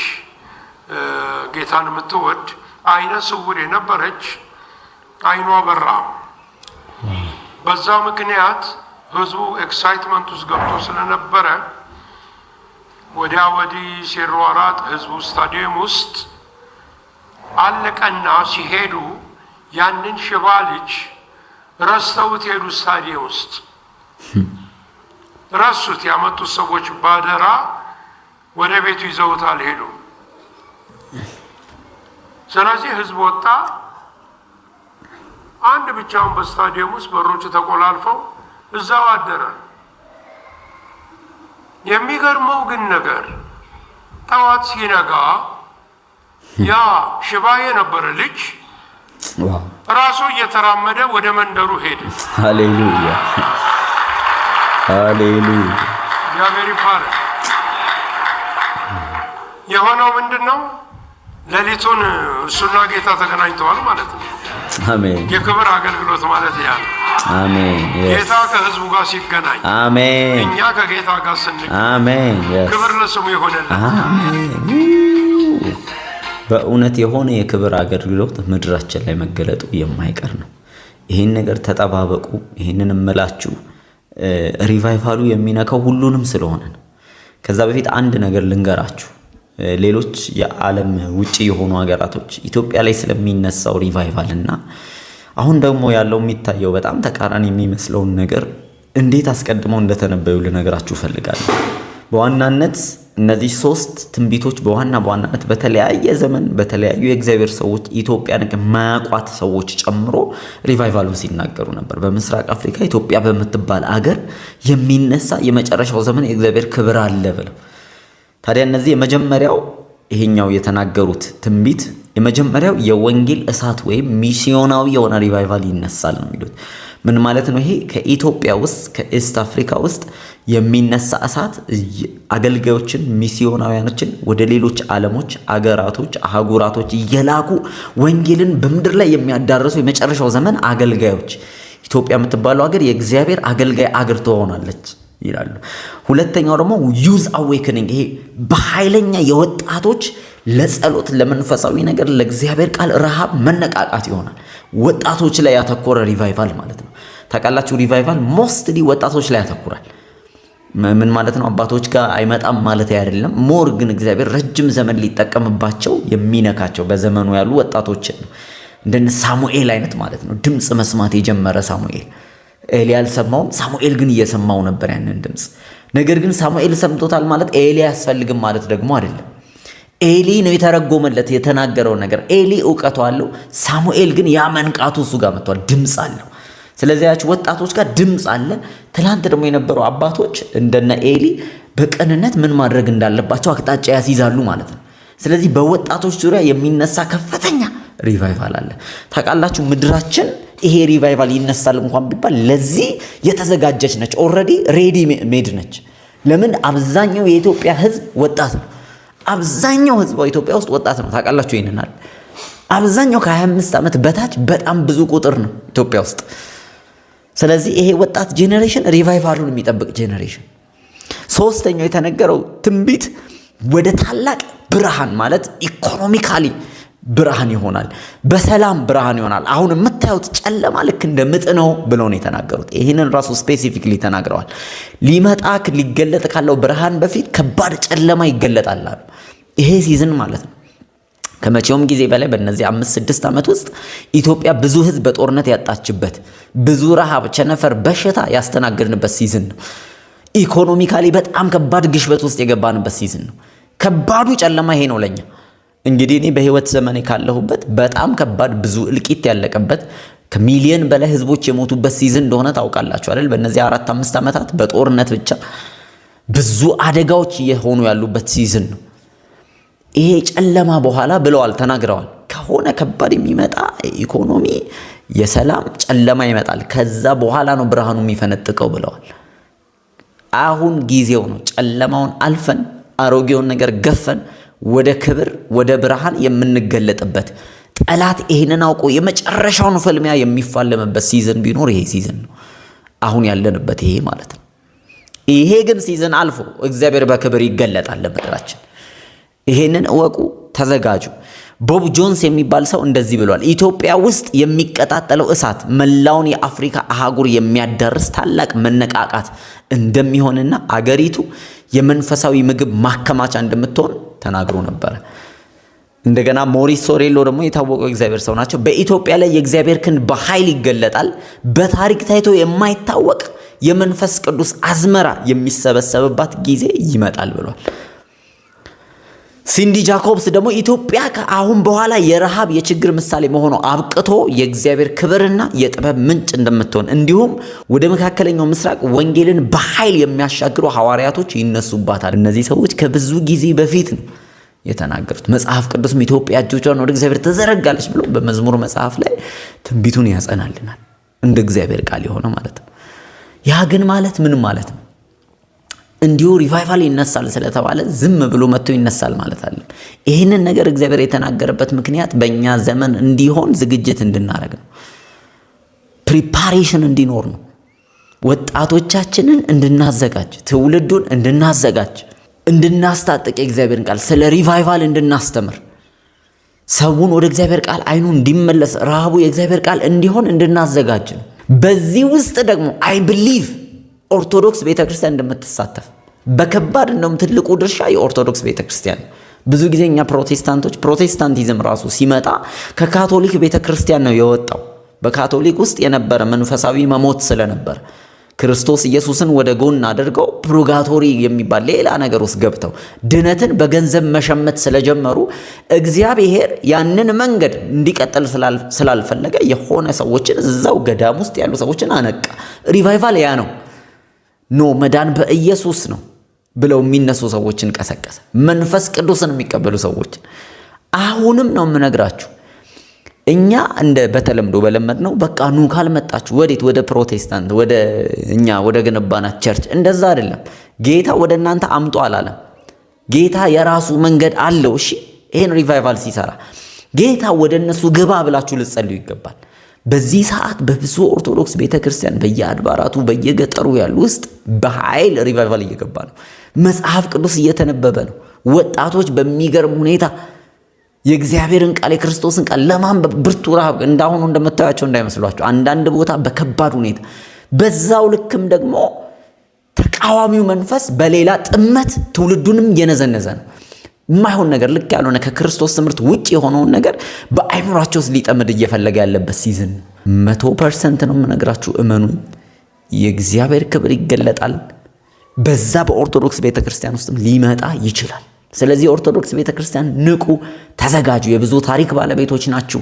Speaker 3: ጌታን የምትወድ አይነ ስውር የነበረች አይኗ በራ። በዛ ምክንያት ህዝቡ ኤክሳይትመንት ውስጥ ገብቶ ስለነበረ ወዲያ ወዲህ ሲሯሯጥ ህዝቡ ስታዲየም ውስጥ አለቀና ሲሄዱ ያንን ሽባ ልጅ ረስተውት ሄዱ። ስታዲየም ውስጥ ረሱት። ያመጡት ሰዎች ባደራ ወደ ቤቱ ይዘውት አልሄዱ። ስለዚህ ህዝብ ወጣ። አንድ ብቻውን በስታዲየም ውስጥ በሮቹ ተቆላልፈው እዛው አደረ። የሚገርመው ግን ነገር ጠዋት ሲነጋ ያ ሽባ የነበረ ልጅ ራሱ እየተራመደ ወደ መንደሩ ሄደ።
Speaker 1: ሃሌሉያ ሃሌሉያ።
Speaker 3: እግዚአብሔር ይባረክ። የሆነው ምንድነው? ሌሊቱን እሱና ጌታ ተገናኝተዋል ማለት ነው።
Speaker 1: አሜን።
Speaker 3: የክብር አገልግሎት ማለት ያ ነው።
Speaker 1: አሜን።
Speaker 3: ጌታ ከህዝቡ ጋር ሲገናኝ፣
Speaker 1: አሜን።
Speaker 3: እኛ ከጌታ ጋር ስንገናኝ፣
Speaker 1: አሜን።
Speaker 3: ክብር ለስሙ ይሆንልን።
Speaker 1: አሜን። በእውነት የሆነ የክብር አገልግሎት ምድራችን ላይ መገለጡ የማይቀር ነው። ይሄን ነገር ተጠባበቁ። ይሄንን እምላችሁ ሪቫይቫሉ የሚነካው ሁሉንም ስለሆነ ነው። ከዛ በፊት አንድ ነገር ልንገራችሁ። ሌሎች የዓለም ውጪ የሆኑ ሀገራቶች ኢትዮጵያ ላይ ስለሚነሳው ሪቫይቫል እና አሁን ደግሞ ያለው የሚታየው በጣም ተቃራኒ የሚመስለውን ነገር እንዴት አስቀድመው እንደተነበዩ ልነግራችሁ ፈልጋለሁ። በዋናነት እነዚህ ሶስት ትንቢቶች በዋናነት በተለያየ ዘመን በተለያዩ የእግዚአብሔር ሰዎች ኢትዮጵያን የማያውቋት ሰዎች ጨምሮ ሪቫይቫሉን ሲናገሩ ነበር። በምስራቅ አፍሪካ ኢትዮጵያ በምትባል አገር የሚነሳ የመጨረሻው ዘመን የእግዚአብሔር ክብር አለ ብለው። ታዲያ እነዚህ የመጀመሪያው ይሄኛው የተናገሩት ትንቢት የመጀመሪያው የወንጌል እሳት ወይም ሚስዮናዊ የሆነ ሪቫይቫል ይነሳል ነው የሚሉት። ምን ማለት ነው? ይሄ ከኢትዮጵያ ውስጥ ከኢስት አፍሪካ ውስጥ የሚነሳ እሳት አገልጋዮችን ሚስዮናውያኖችን ወደ ሌሎች ዓለሞች አገራቶች አህጉራቶች እየላኩ ወንጌልን በምድር ላይ የሚያዳርሱ የመጨረሻው ዘመን አገልጋዮች። ኢትዮጵያ የምትባለው ሀገር የእግዚአብሔር አገልጋይ አገር ትሆናለች። ይላሉ። ሁለተኛው ደግሞ ዩዝ አዌክኒንግ፣ ይሄ በኃይለኛ የወጣቶች ለጸሎት፣ ለመንፈሳዊ ነገር፣ ለእግዚአብሔር ቃል ረሃብ መነቃቃት ይሆናል። ወጣቶች ላይ ያተኮረ ሪቫይቫል ማለት ነው። ታውቃላችሁ ሪቫይቫል ሞስትሊ ወጣቶች ላይ ያተኩራል። ምን ማለት ነው? አባቶች ጋር አይመጣም ማለት አይደለም። ሞር ግን እግዚአብሔር ረጅም ዘመን ሊጠቀምባቸው የሚነካቸው በዘመኑ ያሉ ወጣቶችን ነው። እንደነ ሳሙኤል አይነት ማለት ነው። ድምፅ መስማት የጀመረ ሳሙኤል፣ ኤሊ አልሰማውም፣ ሳሙኤል ግን እየሰማው ነበር ያንን ድምፅ። ነገር ግን ሳሙኤል ሰምቶታል ማለት ኤሊ አያስፈልግም ማለት ደግሞ አይደለም። ኤሊ ነው የተረጎመለት የተናገረው ነገር። ኤሊ እውቀቱ አለው፣ ሳሙኤል ግን ያ መንቃቱ እሱ ጋር መጥቷል። ድምፅ አለው። ስለዚህ ያች ወጣቶች ጋር ድምፅ አለ። ትላንት ደግሞ የነበሩ አባቶች እንደነ ኤሊ በቅንነት ምን ማድረግ እንዳለባቸው አቅጣጫ ያስይዛሉ ማለት ነው። ስለዚህ በወጣቶች ዙሪያ የሚነሳ ከፍተኛ ሪቫይቫል አለ። ታውቃላችሁ ምድራችን ይሄ ሪቫይቫል ይነሳል እንኳን ቢባል ለዚህ የተዘጋጀች ነች። ኦልሬዲ ሬዲ ሜድ ነች። ለምን? አብዛኛው የኢትዮጵያ ሕዝብ ወጣት ነው። አብዛኛው ሕዝብ ኢትዮጵያ ውስጥ ወጣት ነው። ታውቃላችሁ ይሄንናል። አብዛኛው ከ25 ዓመት በታች በጣም ብዙ ቁጥር ነው ኢትዮጵያ ውስጥ። ስለዚህ ይሄ ወጣት ጄኔሬሽን ሪቫይቫሉን የሚጠብቅ ጄኔሬሽን። ሶስተኛው የተነገረው ትንቢት ወደ ታላቅ ብርሃን ማለት ኢኮኖሚካሊ ብርሃን ይሆናል፣ በሰላም ብርሃን ይሆናል። አሁን የምታዩት ጨለማ ልክ እንደ ምጥ ነው ብለው ነው የተናገሩት። ይህንን ራሱ ስፔሲፊክሊ ተናግረዋል። ሊመጣ ሊገለጥ ካለው ብርሃን በፊት ከባድ ጨለማ ይገለጣል አሉ። ይሄ ሲዝን ማለት ነው። ከመቼውም ጊዜ በላይ በእነዚህ 5-6 ዓመት ውስጥ ኢትዮጵያ ብዙ ህዝብ በጦርነት ያጣችበት፣ ብዙ ረሃብ፣ ቸነፈር፣ በሽታ ያስተናገድንበት ሲዝን ነው። ኢኮኖሚካሊ በጣም ከባድ ግሽበት ውስጥ የገባንበት ሲዝን ነው። ከባዱ ጨለማ ይሄ ነው ለኛ። እንግዲህ እኔ በህይወት ዘመኔ ካለሁበት በጣም ከባድ ብዙ እልቂት ያለቀበት ከሚሊየን በላይ ህዝቦች የሞቱበት ሲዝን እንደሆነ ታውቃላችሁ አይደል? በእነዚህ 4-5 ዓመታት በጦርነት ብቻ ብዙ አደጋዎች እየሆኑ ያሉበት ሲዝን ነው። ይሄ ጨለማ በኋላ ብለዋል ተናግረዋል። ከሆነ ከባድ የሚመጣ ኢኮኖሚ የሰላም ጨለማ ይመጣል። ከዛ በኋላ ነው ብርሃኑ የሚፈነጥቀው ብለዋል። አሁን ጊዜው ነው። ጨለማውን አልፈን አሮጌውን ነገር ገፈን ወደ ክብር ወደ ብርሃን የምንገለጥበት፣ ጠላት ይሄንን አውቆ የመጨረሻውን ፍልሚያ የሚፋለምበት ሲዝን ቢኖር ይሄ ሲዝን ነው። አሁን ያለንበት ይሄ ማለት ነው። ይሄ ግን ሲዝን አልፎ እግዚአብሔር በክብር ይገለጣል ለምድራችን። ይሄንን እወቁ፣ ተዘጋጁ። ቦብ ጆንስ የሚባል ሰው እንደዚህ ብሏል። ኢትዮጵያ ውስጥ የሚቀጣጠለው እሳት መላውን የአፍሪካ አህጉር የሚያዳርስ ታላቅ መነቃቃት እንደሚሆንና አገሪቱ የመንፈሳዊ ምግብ ማከማቻ እንደምትሆን ተናግሮ ነበረ። እንደገና ሞሪስ ሶሬሎ ደግሞ የታወቀው እግዚአብሔር ሰው ናቸው። በኢትዮጵያ ላይ የእግዚአብሔር ክንድ በኃይል ይገለጣል። በታሪክ ታይቶ የማይታወቅ የመንፈስ ቅዱስ አዝመራ የሚሰበሰብባት ጊዜ ይመጣል ብሏል። ሲንዲ ጃኮብስ ደግሞ ኢትዮጵያ ከአሁን በኋላ የረሃብ የችግር ምሳሌ መሆኑ አብቅቶ የእግዚአብሔር ክብርና የጥበብ ምንጭ እንደምትሆን እንዲሁም ወደ መካከለኛው ምስራቅ ወንጌልን በኃይል የሚያሻግሩ ሐዋርያቶች ይነሱባታል። እነዚህ ሰዎች ከብዙ ጊዜ በፊት ነው የተናገሩት። መጽሐፍ ቅዱስም ኢትዮጵያ እጆቿን ወደ እግዚአብሔር ተዘረጋለች ብሎ በመዝሙር መጽሐፍ ላይ ትንቢቱን ያጸናልናል። እንደ እግዚአብሔር ቃል የሆነ ማለት ነው። ያ ግን ማለት ምን ማለት ነው? እንዲሁ ሪቫይቫል ይነሳል ስለተባለ ዝም ብሎ መጥቶ ይነሳል ማለት አለ። ይህንን ነገር እግዚአብሔር የተናገረበት ምክንያት በእኛ ዘመን እንዲሆን ዝግጅት እንድናደርግ ነው። ፕሪፓሬሽን እንዲኖር ነው። ወጣቶቻችንን እንድናዘጋጅ፣ ትውልዱን እንድናዘጋጅ፣ እንድናስታጥቅ፣ የእግዚአብሔርን ቃል ስለ ሪቫይቫል እንድናስተምር፣ ሰውን ወደ እግዚአብሔር ቃል አይኑ እንዲመለስ፣ ረሃቡ የእግዚአብሔር ቃል እንዲሆን እንድናዘጋጅ ነው። በዚህ ውስጥ ደግሞ አይ ብሊቭ ኦርቶዶክስ ቤተክርስቲያን እንደምትሳተፍ በከባድ እንደውም ትልቁ ድርሻ የኦርቶዶክስ ቤተክርስቲያን። ብዙ ጊዜ እኛ ፕሮቴስታንቶች ፕሮቴስታንቲዝም ራሱ ሲመጣ ከካቶሊክ ቤተክርስቲያን ነው የወጣው። በካቶሊክ ውስጥ የነበረ መንፈሳዊ መሞት ስለነበር ክርስቶስ ኢየሱስን ወደ ጎን አድርገው ፕሩጋቶሪ የሚባል ሌላ ነገር ውስጥ ገብተው ድነትን በገንዘብ መሸመት ስለጀመሩ እግዚአብሔር ያንን መንገድ እንዲቀጥል ስላልፈለገ የሆነ ሰዎችን እዛው ገዳም ውስጥ ያሉ ሰዎችን አነቃ። ሪቫይቫል ያ ነው። ኖ መዳን በኢየሱስ ነው ብለው የሚነሱ ሰዎችን ቀሰቀሰ። መንፈስ ቅዱስን የሚቀበሉ ሰዎችን። አሁንም ነው የምነግራችሁ፣ እኛ እንደ በተለምዶ በለመድ ነው በቃ ኑ ካልመጣችሁ ወዴት? ወደ ፕሮቴስታንት፣ ወደ እኛ ወደ ገነባናት ቸርች። እንደዛ አይደለም። ጌታ ወደ እናንተ አምጦ አላለም። ጌታ የራሱ መንገድ አለው። እሺ፣ ይሄን ሪቫይቫል ሲሰራ ጌታ ወደ እነሱ ግባ ብላችሁ ልትጸልዩ ይገባል። በዚህ ሰዓት በብዙ ኦርቶዶክስ ቤተክርስቲያን በየአድባራቱ በየገጠሩ ያሉ ውስጥ በኃይል ሪቫይቫል እየገባ ነው። መጽሐፍ ቅዱስ እየተነበበ ነው። ወጣቶች በሚገርም ሁኔታ የእግዚአብሔርን ቃል የክርስቶስን ቃል ለማንበብ ብርቱ ረሃብ እንዳሁኑ እንደምታያቸው እንዳይመስሏቸው አንዳንድ ቦታ በከባድ ሁኔታ፣ በዛው ልክም ደግሞ ተቃዋሚው መንፈስ በሌላ ጥመት ትውልዱንም እየነዘነዘ ነው። የማይሆን ነገር ልክ ያልሆነ ከክርስቶስ ትምህርት ውጭ የሆነውን ነገር በአይምሯቸው ውስጥ ሊጠምድ እየፈለገ ያለበት ሲዝን 100% ነው የምነግራችሁ። እመኑኝ፣ የእግዚአብሔር ክብር ይገለጣል። በዛ በኦርቶዶክስ ቤተክርስቲያን ውስጥም ሊመጣ ይችላል። ስለዚህ ኦርቶዶክስ ቤተክርስቲያን ንቁ፣ ተዘጋጁ። የብዙ ታሪክ ባለቤቶች ናችሁ።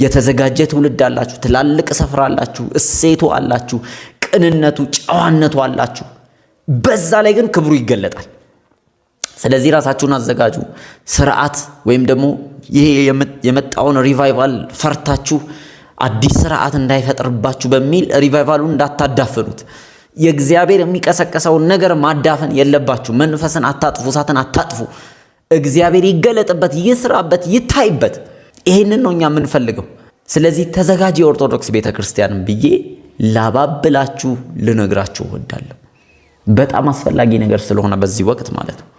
Speaker 1: የተዘጋጀ ትውልድ አላችሁ። ትላልቅ ስፍራ አላችሁ። እሴቱ አላችሁ። ቅንነቱ፣ ጨዋነቱ አላችሁ። በዛ ላይ ግን ክብሩ ይገለጣል። ስለዚህ ራሳችሁን አዘጋጁ። ስርዓት ወይም ደግሞ ይሄ የመጣውን ሪቫይቫል ፈርታችሁ አዲስ ስርዓት እንዳይፈጥርባችሁ በሚል ሪቫይቫሉን እንዳታዳፍኑት። የእግዚአብሔር የሚቀሰቀሰውን ነገር ማዳፈን የለባችሁ። መንፈስን አታጥፉ፣ እሳትን አታጥፉ። እግዚአብሔር ይገለጥበት፣ ይስራበት፣ ይታይበት። ይሄንን ነው እኛ የምንፈልገው። ስለዚህ ተዘጋጅ የኦርቶዶክስ ቤተክርስቲያን ብዬ ላባብላችሁ ልነግራችሁ እወዳለሁ። በጣም አስፈላጊ ነገር ስለሆነ በዚህ ወቅት ማለት ነው።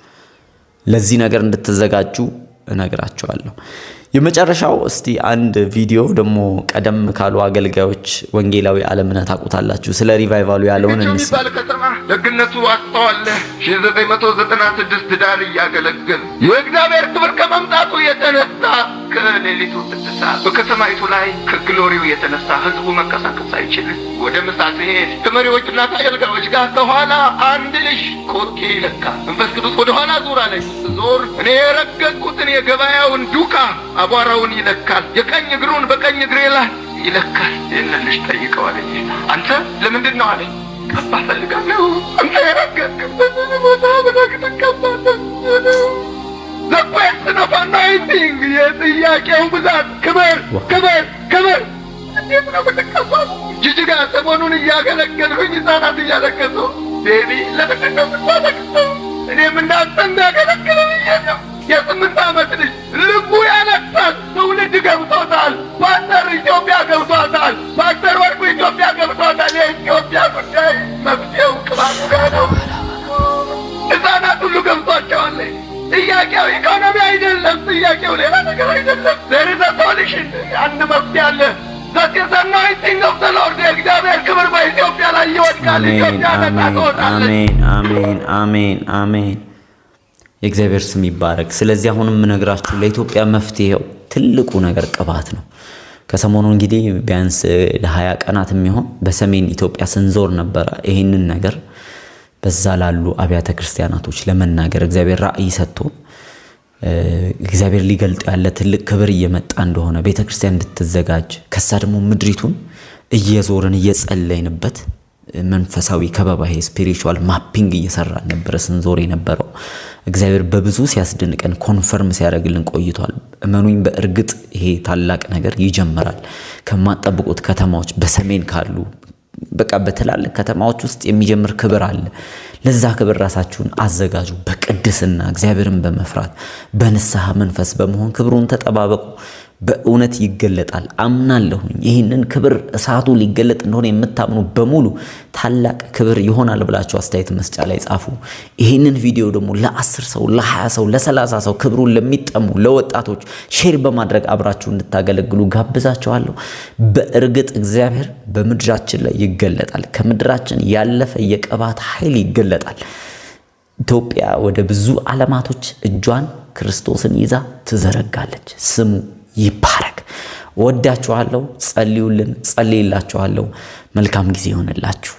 Speaker 1: ለዚህ ነገር እንድትዘጋጁ እነግራችኋለሁ። የመጨረሻው እስቲ አንድ ቪዲዮ ደግሞ ቀደም ካሉ አገልጋዮች ወንጌላዊ ዓለምነህ ታውቁታላችሁ፣ ስለ ሪቫይቫሉ ያለውን እንስማ።
Speaker 4: ከተማ ደግነቱ አስተዋለህ 1996 ዳር እያገለገል የእግዚአብሔር ክብር ከመምጣቱ የተነሳ ከሌሊቱ 6 ሰዓት በከተማይቱ ላይ ከግሎሪው የተነሳ ህዝቡ መንቀሳቀስ አይችልም። ወደ ምሳ ሲሄድ ከመሪዎችና ከአገልጋዮች ጋር ከኋላ አንድ ልጅ ኮርኬ ይለካል። መንፈስ ቅዱስ ወደ ኋላ ዙር አለኝ። ዞር እኔ የረገጥኩትን የገበያውን ዱካ አቧራውን ይለካል። የቀኝ እግሩን በቀኝ እግሬ ላይ ይለካል። ይህንን ልጅ ጠይቀው አለኝ። አንተ ለምንድን ነው አለኝ። ቀባ ፈልጋለሁ። አንተ የረገጥክበትን ቦታ ብለህ ትቀባለህ። ዘኳይት ነው ፋናይቲንግ የጥያቄው ብዛት ክብር ክብር ክብር እንዴት ነው የምትቀባው? ጅጅጋ ሰሞኑን እያገለገልኩኝ ህፃናት እያለቀሱ ቤቢ ለምንድን ነው የምታለቅሰው? እኔም እንዳንተ እንዳገለግል ብዬ ነው። የ8 ዓመት ልጅ ልቡ ያለቅሳል። ትውልድ ገብቶታል። ፓስተር ኢትዮጵያ ገብቶታል። ፓስተር ወርቁ ኢትዮጵያ ገብቶታል። የኢትዮጵያ ጉዳይ መፍትሄው ቅባቱ ጋር ነው። ህፃናት ሁሉ ገብቷቸዋል። ጥያቄው ኢኮኖሚ አይደለም። ጥያቄው ሌላ ነገር አይደለም። there is a solution። አንድ መፍትሄ አለ። ዘቴሰናይቲንግ ኦፍ ዘ ሎርድ የእግዚአብሔር ክብር በኢትዮጵያ ላይ ይወድቃል። ኢትዮጵያ ነጻ ትወጣለች።
Speaker 1: አሜን አሜን አሜን አሜን። የእግዚአብሔር ስም ይባረክ። ስለዚህ አሁን የምነግራችሁ ለኢትዮጵያ መፍትሄው ትልቁ ነገር ቅባት ነው። ከሰሞኑ እንግዲህ ቢያንስ ለ20 ቀናት የሚሆን በሰሜን ኢትዮጵያ ስንዞር ነበረ። ይሄንን ነገር በዛ ላሉ አብያተ ክርስቲያናቶች ለመናገር እግዚአብሔር ራእይ ሰጥቶ እግዚአብሔር ሊገልጥ ያለ ትልቅ ክብር እየመጣ እንደሆነ ቤተክርስቲያን እንድትዘጋጅ ከዛ ደግሞ ምድሪቱን እየዞርን እየጸለይንበት መንፈሳዊ ከበባ ይሄ ስፒሪቹዋል ማፒንግ እየሰራን ነበር ስንዞር የነበረው። እግዚአብሔር በብዙ ሲያስደንቀን ኮንፈርም ሲያደርግልን ቆይቷል። እመኑኝ በእርግጥ ይሄ ታላቅ ነገር ይጀምራል። ከማጠብቁት ከተማዎች በሰሜን ካሉ በቃ በትላልቅ ከተማዎች ውስጥ የሚጀምር ክብር አለ። ለዛ ክብር ራሳችሁን አዘጋጁ። በቅድስና እግዚአብሔርን በመፍራት በንስሐ መንፈስ በመሆን ክብሩን ተጠባበቁ። በእውነት ይገለጣል አምናለሁኝ። ይህንን ክብር እሳቱ ሊገለጥ እንደሆነ የምታምኑ በሙሉ ታላቅ ክብር ይሆናል ብላችሁ አስተያየት መስጫ ላይ ጻፉ። ይህንን ቪዲዮ ደግሞ ለ10 ሰው ለ20 ሰው ለ30 ሰው ክብሩን ለሚጠሙ ለወጣቶች ሼር በማድረግ አብራችሁ እንድታገለግሉ ጋብዛችኋለሁ። በእርግጥ እግዚአብሔር በምድራችን ላይ ይገለጣል። ከምድራችን ያለፈ የቅባት ኃይል ይገለጣል። ኢትዮጵያ ወደ ብዙ ዓለማቶች እጇን ክርስቶስን ይዛ ትዘረጋለች። ስሙ ይባረክ። ወዳችኋለሁ። ጸልዩልን፣ ጸልይላችኋለሁ። መልካም ጊዜ ይሆንላችሁ።